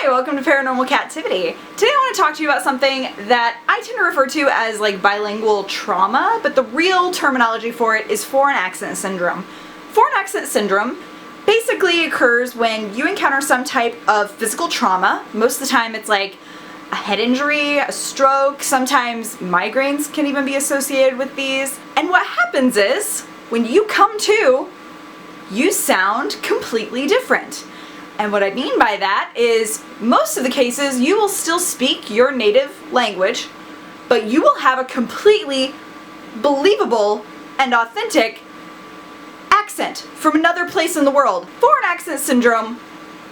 Hi, welcome to Paranormal Captivity. Today I want to talk to you about something that I tend to refer to as like bilingual trauma, but the real terminology for it is foreign accent syndrome. Foreign accent syndrome basically occurs when you encounter some type of physical trauma. Most of the time it's like a head injury, a stroke, sometimes migraines can even be associated with these. And what happens is, when you come to, you sound completely different. And what I mean by that is, most of the cases you will still speak your native language, but you will have a completely believable and authentic accent from another place in the world. Foreign accent syndrome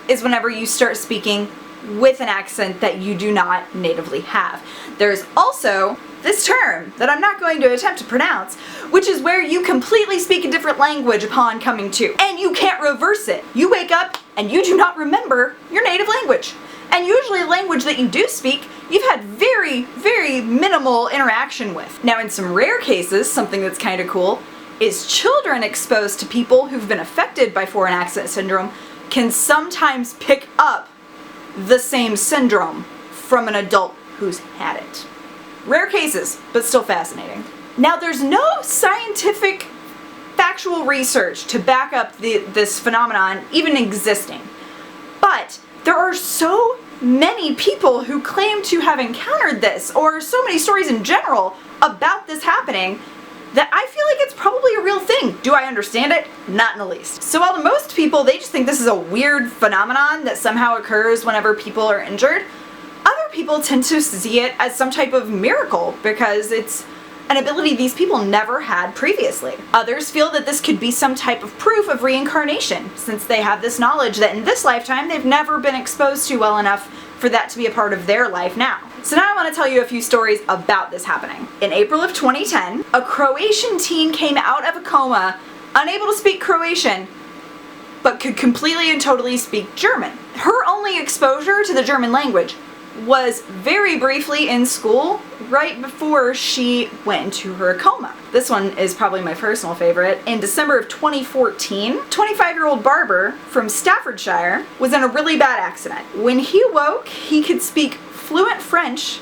is whenever you start speaking with an accent that you do not natively have. There's also this term that I'm not going to attempt to pronounce, which is where you completely speak a different language upon coming to, and you can't reverse it. You wake up and you do not remember your native language. And usually a language that you do speak, you've had very, very minimal interaction with. Now in some rare cases, something that's kind of cool, is children exposed to people who've been affected by foreign accent syndrome can sometimes pick up the same syndrome from an adult who's had it. Rare cases, but still fascinating. Now there's no scientific factual research to back up this phenomenon even existing, but there are so many people who claim to have encountered this, or so many stories in general about this happening, that I feel like it's probably a real thing. Do I understand it? Not in the least. So while to most people they just think this is a weird phenomenon that somehow occurs whenever people are injured, other people tend to see it as some type of miracle because it's an ability these people never had previously. Others feel that this could be some type of proof of reincarnation, since they have this knowledge that in this lifetime they've never been exposed to well enough for that to be a part of their life now. So now I want to tell you a few stories about this happening. In April of 2010, a Croatian teen came out of a coma, unable to speak Croatian, but could completely and totally speak German. Her only exposure to the German language was very briefly in school, right before she went into her coma. This one is probably my personal favorite. In December of 2014, 25-year-old barber from Staffordshire was in a really bad accident. When he woke, he could speak fluent French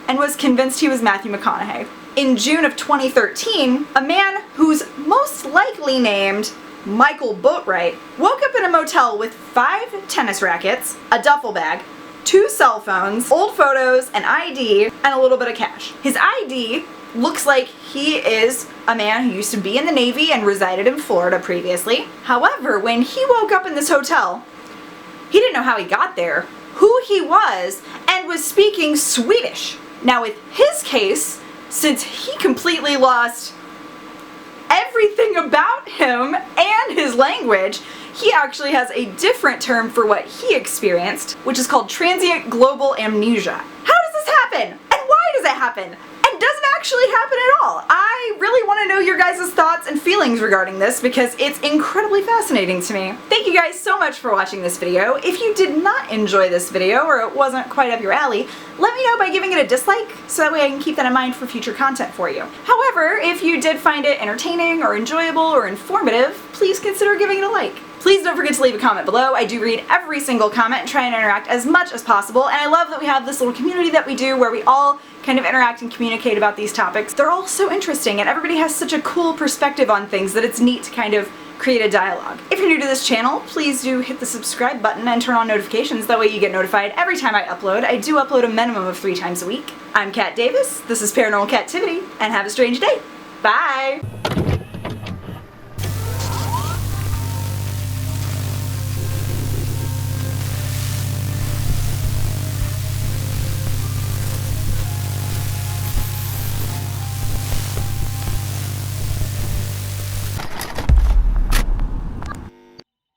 and was convinced he was Matthew McConaughey. In June of 2013, a man who's most likely named Michael Boatwright woke up in a motel with 5 tennis rackets, a duffel bag, 2 cell phones, old photos, an ID, and a little bit of cash. His ID looks like he is a man who used to be in the Navy and resided in Florida previously. However, when he woke up in this hotel, he didn't know how he got there, who he was, and was speaking Swedish. Now with his case, since he completely lost everything about him and his language, he actually has a different term for what he experienced, which is called transient global amnesia. How does this happen? And why does it happen? And does it actually happen at all? I really want to know your guys' thoughts and feelings regarding this because it's incredibly fascinating to me. Thank you guys so much for watching this video. If you did not enjoy this video or it wasn't quite up your alley, let me know by giving it a dislike so that way I can keep that in mind for future content for you. However, if you did find it entertaining or enjoyable or informative, please consider giving it a like. Please don't forget to leave a comment below. I do read every single comment and try and interact as much as possible, and I love that we have this little community that we do where we all kind of interact and communicate about these topics. They're all so interesting and everybody has such a cool perspective on things that it's neat to kind of create a dialogue. If you're new to this channel, please do hit the subscribe button and turn on notifications. That way you get notified every time I upload. I do upload a minimum of 3 times a week. I'm Kat Davis, this is Paranormal Captivity, and have a strange day. Bye!